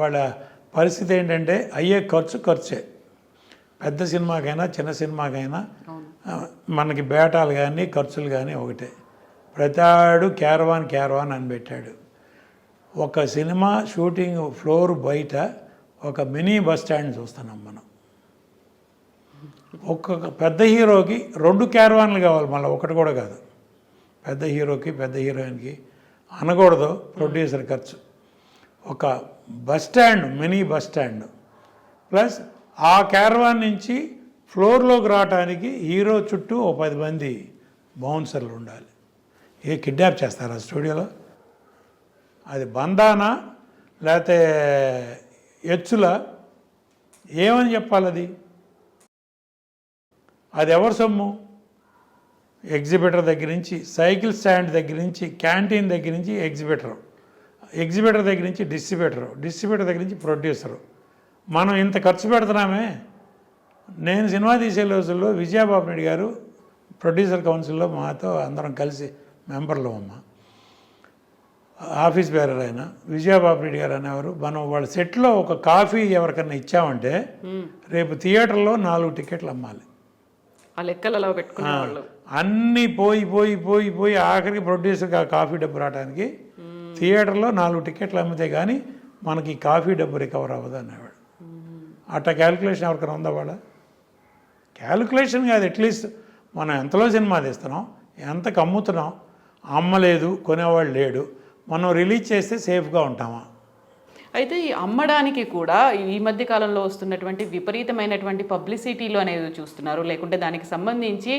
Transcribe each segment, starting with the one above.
వాళ్ళ పరిస్థితి ఏంటంటే అయ్యే ఖర్చే. పెద్ద సినిమాకైనా చిన్న సినిమాకైనా మనకి బేటాలు కానీ ఖర్చులు కానీ ఒకటే. ప్రతాడు క్యారవాన్ అని పెట్టాడు. ఒక సినిమా షూటింగ్ ఫ్లోర్ బయట ఒక మినీ బస్ స్టాండ్ చూస్తున్నాం మనం. ఒక్కొక్క పెద్ద హీరోకి 2 క్యారవాన్లు కావాలి, మళ్ళీ ఒకటి కూడా కాదు. పెద్ద హీరోకి పెద్ద హీరోయిన్కి అనకూడదు ప్రొడ్యూసర్ ఖర్చు. ఒక bus stand, mini bus stand plus ఆ క్యారవాన్ నుంచి ఫ్లోర్లోకి రావడానికి హీరో చుట్టూ ఓ 10 మంది బౌన్సర్లు ఉండాలి. కిడ్నాప్ చేస్తారా స్టూడియోలో? అది బంధానా లేకపోతే ఎచ్చులా ఏమని చెప్పాలి? అది ఎవరి సొమ్ము? ఎగ్జిబిటర్ దగ్గర నుంచి, సైకిల్ స్టాండ్ దగ్గర నుంచి, క్యాంటీన్ దగ్గర నుంచి ఎగ్జిబిటర్ దగ్గర నుంచి డిస్ట్రిబ్యూటర్ దగ్గర నుంచి ప్రొడ్యూసరు. మనం ఇంత ఖర్చు పెడుతున్నామే. నేను సినిమా తీసే రోజుల్లో విజయబాబు రెడ్డి గారు ప్రొడ్యూసర్ కౌన్సిల్లో మాతో అందరం కలిసి మెంబర్లు అమ్మ, ఆఫీస్ బేరర్ అయినా విజయబాబు రెడ్డి గారు అనేవారు, మనం వాళ్ళ సెట్లో ఒక కాఫీ ఎవరికన్నా ఇచ్చామంటే రేపు థియేటర్లో 4 టికెట్లు అమ్మాలి. అన్నీ పోయి ఆఖరికి ప్రొడ్యూసర్కి ఆ కాఫీ డబ్బు రావడానికి థియేటర్లో 4 టికెట్లు అమ్మితే కానీ మనకి కాఫీ డబ్బు రికవర్ అవ్వదు అనేవాడు. అట్లా క్యాలిక్యులేషన్ ఎవరికైనా ఉందా? వాళ్ళ క్యాలిక్యులేషన్ కాదు. అట్లీస్ట్ మనం ఎంతలో సినిమా తీస్తున్నాం, ఎంతకు అమ్ముతున్నాం, అమ్మలేదు కొనేవాళ్ళు లేడు, మనం రిలీజ్ చేస్తే సేఫ్గా ఉంటామా? అయితే ఈ అమ్మడానికి కూడా ఈ మధ్య కాలంలో వస్తున్నటువంటి విపరీతమైనటువంటి పబ్లిసిటీలు అనేవి చూస్తున్నారు, లేకుంటే దానికి సంబంధించి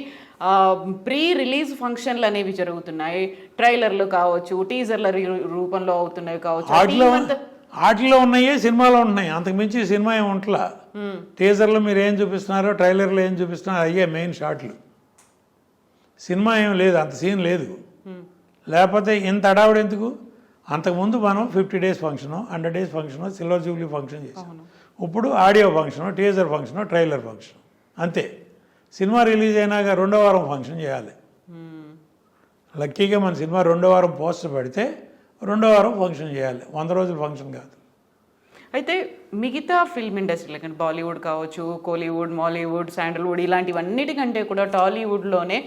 ప్రీ రిలీజ్ ఫంక్షన్లు అనేవి జరుగుతున్నాయి. ట్రైలర్లు కావచ్చు, టీజర్ల రూపంలో అవుతున్నవి కావచ్చు. వాటిలో ఉన్నాయే సినిమాలో ఉంటున్నాయి, అంతకుమించి సినిమా ఏమి ఉంటలా. టీజర్లో మీరు ఏం చూపిస్తున్నారో, ట్రైలర్లో ఏం చూపిస్తున్నారో అయ్యే మెయిన్ షాట్లు. సినిమా ఏం లేదు, అంత సీన్ లేదు. లేకపోతే ఇంత అడావుడు ఎందుకు? అంతకుముందు మనం 50 days function, 100 days function, silver Jubilee function చేసాం. ఇప్పుడు audio function, teaser function, trailer function అంతే. సినిమా రిలీజ్ అయినాక 2వ వారం ఫంక్షన్ చేయాలి. లక్కీగా మన సినిమా 2వ వారం పోస్టర్ పెడితే 2వ వారం ఫంక్షన్ చేయాలి, 100 రోజుల ఫంక్షన్ కాదు. అయితే మిగతా ఫిల్మ్ ఇండస్ట్రీ లైక్ బాలీవుడ్ కావచ్చు, కోలీవుడ్, మాలీవుడ్, శాండల్వుడ్ ఇలాంటివన్నిటికంటే కూడా టాలీవుడ్లోనే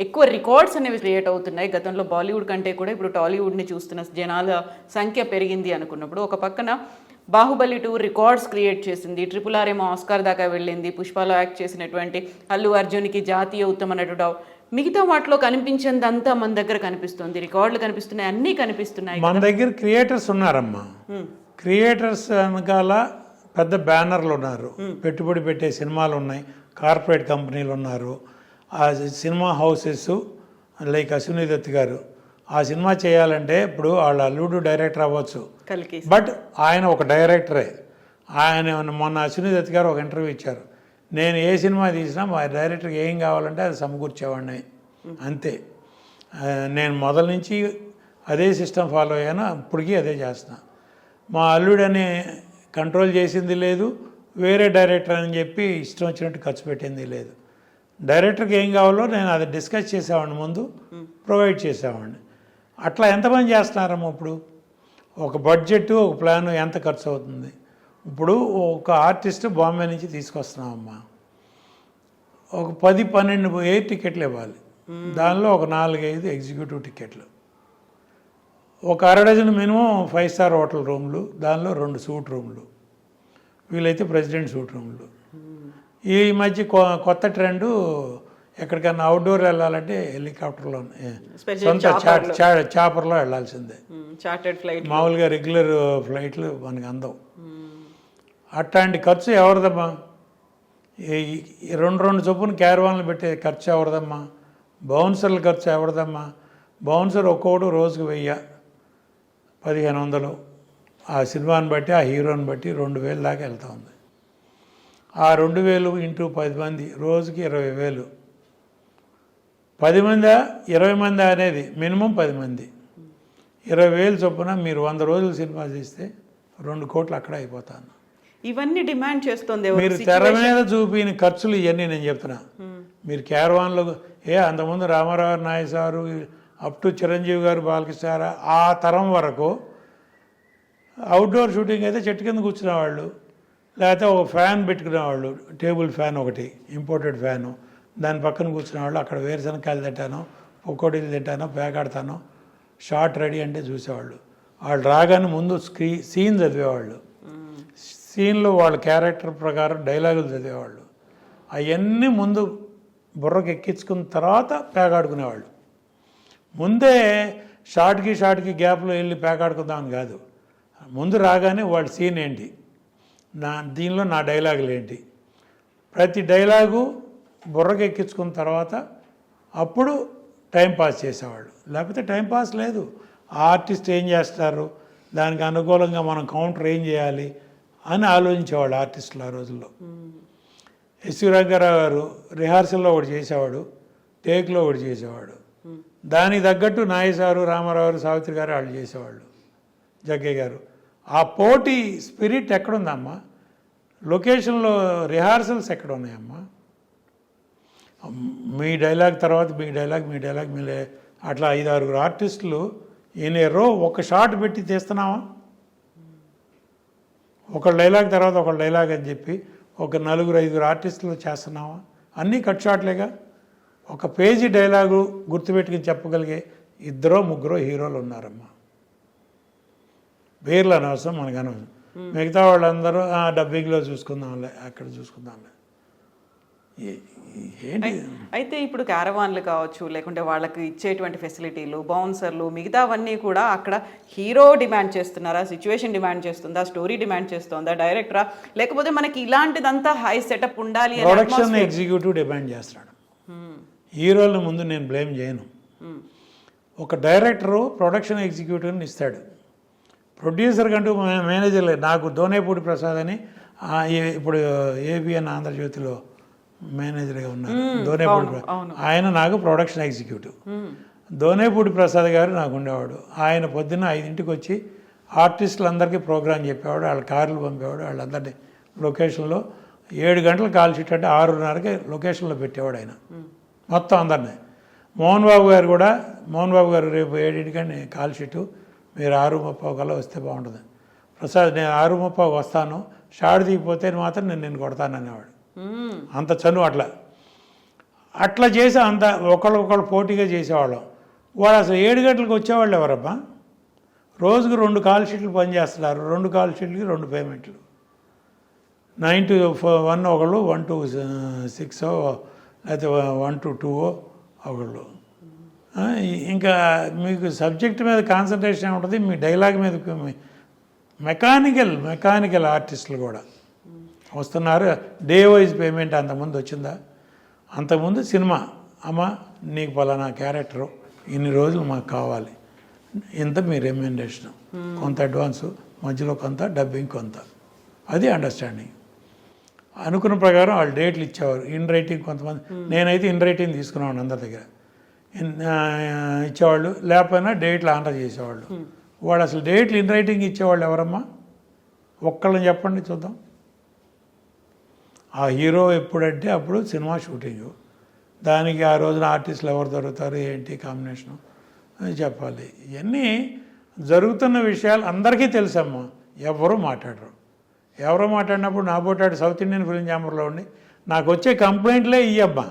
ఎక్కువ రికార్డ్స్ అనేవి క్రియేట్ అవుతున్నాయి. గతంలో బాలీవుడ్ కంటే కూడా ఇప్పుడు టాలీవుడ్ని చూస్తున్న జనాల సంఖ్య పెరిగింది అనుకున్నప్పుడు, ఒక పక్కన బాహుబలి 2 రికార్డ్స్ క్రియేట్ చేసింది, RRR ఏమో ఆస్కార్ దాకా వెళ్ళింది, పుష్పలో యాక్ట్ చేసినటువంటి అల్లు అర్జున్కి జాతీయ ఉత్తమ నటుడు. మిగతా వాటిలో కనిపించిందంతా మన దగ్గర కనిపిస్తుంది, రికార్డులు కనిపిస్తున్నాయి, అన్నీ కనిపిస్తున్నాయి. మన దగ్గర క్రియేటర్స్ ఉన్నారమ్మా. క్రియేటర్స్ వెనకాల పెద్ద బ్యానర్లు ఉన్నారు, పెట్టుబడి పెట్టే సినిమాలు ఉన్నాయి, కార్పొరేట్ కంపెనీలు ఉన్నారు, ఆ cinema houses like Ashwini Dutt గారు ఆ సినిమా చేయాలంటే ఇప్పుడు వాళ్ళ అల్లుడు డైరెక్టర్ అవ్వచ్చు, బట్ ఆయన ఒక డైరెక్టరే. ఆయన మొన్న అశ్విని దత్ గారు ఒక ఇంటర్వ్యూ ఇచ్చారు, నేను ఏ సినిమా తీసినా మా డైరెక్టర్కి ఏం కావాలంటే అది సమకూర్చేవాడిని అంతే. నేను మొదల నుంచి అదే సిస్టమ్ ఫాలో అయ్యాను, ఇప్పటికీ అదే చేస్తున్నా. మా అల్లుడని కంట్రోల్ చేసింది లేదు, వేరే డైరెక్టర్ అని చెప్పి ఇష్టం వచ్చినట్టు ఖర్చు పెట్టింది లేదు. డైరెక్టర్కి ఏం కావాలో నేను అది డిస్కస్ చేసేవాడిని, ముందు ప్రొవైడ్ చేసేవాడిని. అట్లా ఎంతమంది చేస్తున్నారమ్మా? ఇప్పుడు ఒక బడ్జెట్, ఒక ప్లాన్ ఎంత ఖర్చు అవుతుంది? ఇప్పుడు ఒక ఆర్టిస్ట్ బాంబే నుంచి తీసుకొస్తున్నామమ్మా, ఒక 10-12 ఎయిర్ టికెట్లు ఇవ్వాలి, దానిలో ఒక 4-5 ఎగ్జిక్యూటివ్ టికెట్లు, ఒక 1/2 డజన్ మినిమం 5 స్టార్ హోటల్ రూమ్లు, దానిలో 2 సూట్ రూమ్లు, వీలైతే ప్రెసిడెంట్ సూట్ రూమ్లు. ఈ మధ్య కొత్త ట్రెండు ఎక్కడికన్నా అవుట్డోర్ వెళ్ళాలంటే హెలికాప్టర్లో, సొంత చాపర్లో వెళ్ళాల్సిందే. మామూలుగా రెగ్యులర్ ఫ్లైట్లు మనకు అందవు. అట్లాంటి ఖర్చు ఎవరిదమ్మా? 2 చొప్పున క్యారవాన్లు పెట్టే ఖర్చు ఎవరిదమ్మా? బౌన్సర్ల ఖర్చు ఎవరిదమ్మా? బౌన్సర్ ఒక్కోడు రోజుకు 1000-1500, ఆ సినిమాని బట్టి ఆ హీరోని బట్టి 2000 దాకా వెళ్తూ ఉంది. ఆ 2000 ఇంటూ 10 మంది రోజుకి 20,000. 10 మందా 20 మంది అనేది మినిమం 10 మంది, 20,000 చొప్పున మీరు 100 రోజులు సినిమా చేస్తే 2 కోట్లు అక్కడ అయిపోతాను. ఇవన్నీ డిమాండ్ చేస్తుంది. మీరు తెర మీద చూపిన ఖర్చులు ఇవన్నీ నేను చెప్తున్నా. మీరు క్యారవాన్లో అంతకుముందు Ramarao Naik sir up to Chiranjeevi గారు, బాలకృష్ణ ఆ తరం వరకు అవుట్డోర్ షూటింగ్ అయితే చెట్టు కింద కూర్చునేవాళ్ళు, లేకపోతే ఒక ఫ్యాన్ పెట్టుకునేవాళ్ళు, టేబుల్ ఫ్యాన్ ఒకటి, ఇంపోర్టెడ్ ఫ్యాను, దాని పక్కన కూర్చునేవాళ్ళు. అక్కడ వేరుశనకాయలు తింటాను, పకోడీలు తింటాను, పేకాడతాను, షార్ట్ రెడీ అంటే చూసేవాళ్ళు. వాళ్ళు రాగానే ముందు సీన్ చదివేవాళ్ళు, సీన్లో వాళ్ళ క్యారెక్టర్ ప్రకారం డైలాగులు చదివేవాళ్ళు. అవన్నీ ముందు బుర్రకు ఎక్కించుకున్న తర్వాత పేకాడుకునేవాళ్ళు. ముందే షార్ట్కి గ్యాప్లో వెళ్ళి పేకాడుకుందామని కాదు, ముందు రాగానే వాళ్ళ సీన్ ఏంటి, దీనిలో నా డైలాగులు ఏంటి, ప్రతి డైలాగు బుర్రకు ఎక్కించుకున్న తర్వాత అప్పుడు టైంపాస్ చేసేవాళ్ళు. లేకపోతే టైంపాస్ లేదు. ఆర్టిస్ట్ ఏం చేస్తారు, దానికి అనుకూలంగా మనం కౌంటర్ ఏం చేయాలి అని ఆలోచించేవాళ్ళు ఆర్టిస్టులు ఆ రోజుల్లో. ఎస్వి రంగారావు గారు రిహార్సల్లో ఒకటి చేసేవాడు, టేక్లో ఒకటి చేసేవాడు. దానికి తగ్గట్టు నాగేశ్వరరావు, రామారావు గారు, సావిత్రి గారు వాళ్ళు చేసేవాళ్ళు, జగ్గయ్య గారు. ఆ పోటీ స్పిరిట్ ఎక్కడుందమ్మా? లొకేషన్లో రిహార్సల్స్ ఎక్కడ ఉన్నాయమ్మా? మీ డైలాగ్ తర్వాత మీ డైలాగ్ మీలే అట్లా 5-6 ఆర్టిస్టులు ఇన్ ఏ రో ఒక షాట్ పెట్టి తీస్తున్నావా? ఒక డైలాగ్ తర్వాత ఒక డైలాగ్ అని చెప్పి ఒక 4-5 ఆర్టిస్టులు చేస్తున్నావా? అన్నీ కట్ షాట్లేగా. ఒక పేజీ డైలాగు గుర్తుపెట్టుకుని చెప్పగలిగే 2-3 హీరోలు ఉన్నారమ్మా. పేర్లు అనవసరం, మనకు అనవసరం. మిగతా వాళ్ళందరూ డబ్బింగ్లో చూసుకుందాంలే, అక్కడ చూసుకుందాంలే. ఏంటి అయితే ఇప్పుడు క్యారవాన్లు కావచ్చు, లేకుంటే వాళ్ళకి ఇచ్చేటువంటి ఫెసిలిటీలు, బౌన్సర్లు, మిగతావన్నీ కూడా అక్కడ హీరో డిమాండ్ చేస్తున్నారా, సిచ్యువేషన్ డిమాండ్ చేస్తుందా, స్టోరీ డిమాండ్ చేస్తుందా, డైరెక్టరా, లేకపోతే మనకి ఇలాంటిదంతా హై సెటప్ ఉండాలి? ప్రొడక్షన్ ఎగ్జిక్యూటివ్ డిమాండ్ చేస్తాడు. హీరోల ముందు నేను బ్లేమ్ చేయను. ఒక డైరెక్టరు ప్రొడక్షన్ ఎగ్జిక్యూటివ్ని ఇస్తాడు, ప్రొడ్యూసర్ కంటూ మేనేజర్ లేదు. నాకు దోనేపూడి ప్రసాద్ అని ఇప్పుడు ఏబిఎన్ ఆంధ్రజ్యోతిలో మేనేజర్గా ఉన్నారు, దోనేపూడి. ఆయన నాకు ప్రొడక్షన్ ఎగ్జిక్యూటివ్. దోనేపూడి ప్రసాద్ గారు నాకు ఉండేవాడు. ఆయన పొద్దున్న 5ంటికి వచ్చి ఆర్టిస్టులందరికీ ప్రోగ్రాం చెప్పేవాడు, వాళ్ళ కార్లు పంపేవాడు, వాళ్ళందరినీ లొకేషన్లో 7 గంటల కాల్ షీట్ అంటే 6:30కి లొకేషన్లో పెట్టేవాడు ఆయన మొత్తం అందరినీ. మోహన్ బాబు గారు రేపు 7ంటికని కాల్ షీటు, మీరు 6:30 కల్లా వస్తే బాగుంటుంది. ప్రసాద్, నేను 6:30 వస్తాను, షాడ్ దిగిపోతే మాత్రం నేను కొడతాను అనేవాడు. అంత చనువు. అట్లా చేసి అంత ఒకళ్ళొకళ్ళు పోటీగా చేసేవాళ్ళం. వాడు అసలు 7 గంటలకు వచ్చేవాళ్ళు ఎవరబ్బా? రోజుకు 2 కాల్ షీట్లు పనిచేస్తున్నారు, 2 కాల్ షీట్లకి 2 పేమెంట్లు. 9 to 1 ఒకళ్ళు, 1 to 6 లేకపోతే 1 to 2 ఒకళ్ళు. ఇంకా మీకు సబ్జెక్ట్ మీద కాన్సన్ట్రేషన్ ఉంటుంది, మీ డైలాగ్ మీద. మెకానికల్ ఆర్టిస్టులు కూడా వస్తున్నారు. డే వైజ్ పేమెంట్ అంతకుముందు వచ్చిందా? అంతకుముందు సినిమా, అమ్మ నీకు పలానా క్యారెక్టరు, ఇన్ని రోజులు మాకు కావాలి, ఇంత మీ రెమ్యునరేషన్, కొంత అడ్వాన్సు, మధ్యలో కొంత, డబ్బింగ్ కొంత. అది అండర్స్టాండింగ్. అనుకున్న ప్రకారం వాళ్ళు డేట్లు ఇచ్చేవారు. ఇన్ రైటింగ్ కొంతమంది, నేనైతే ఇన్ రైటింగ్ తీసుకున్నాను అందరి దగ్గర. ఇచ్చేవాళ్ళు, లేకపోయినా డేట్లు ఆర్డర్ చేసేవాళ్ళు. వాడు అసలు డేట్లు ఇన్ రైటింగ్ ఇచ్చేవాళ్ళు ఎవరమ్మా? ఒక్కళ్ళని చెప్పండి చూద్దాం. ఆ హీరో ఎప్పుడంటే అప్పుడు సినిమా షూటింగు, దానికి ఆ రోజున ఆర్టిస్టులు ఎవరు దొరుకుతారు, ఏంటి కాంబినేషను అని చెప్పాలి. ఇవన్నీ జరుగుతున్న విషయాలు అందరికీ తెలుసమ్మా, ఎవరు మాట్లాడరు. మాట్లాడినప్పుడు నా పోటాడు సౌత్ ఇండియన్ ఫిల్మ్ ఛాంబర్లో ఉండి నాకు వచ్చే కంప్లైంట్లే ఇయ్యబ్బా.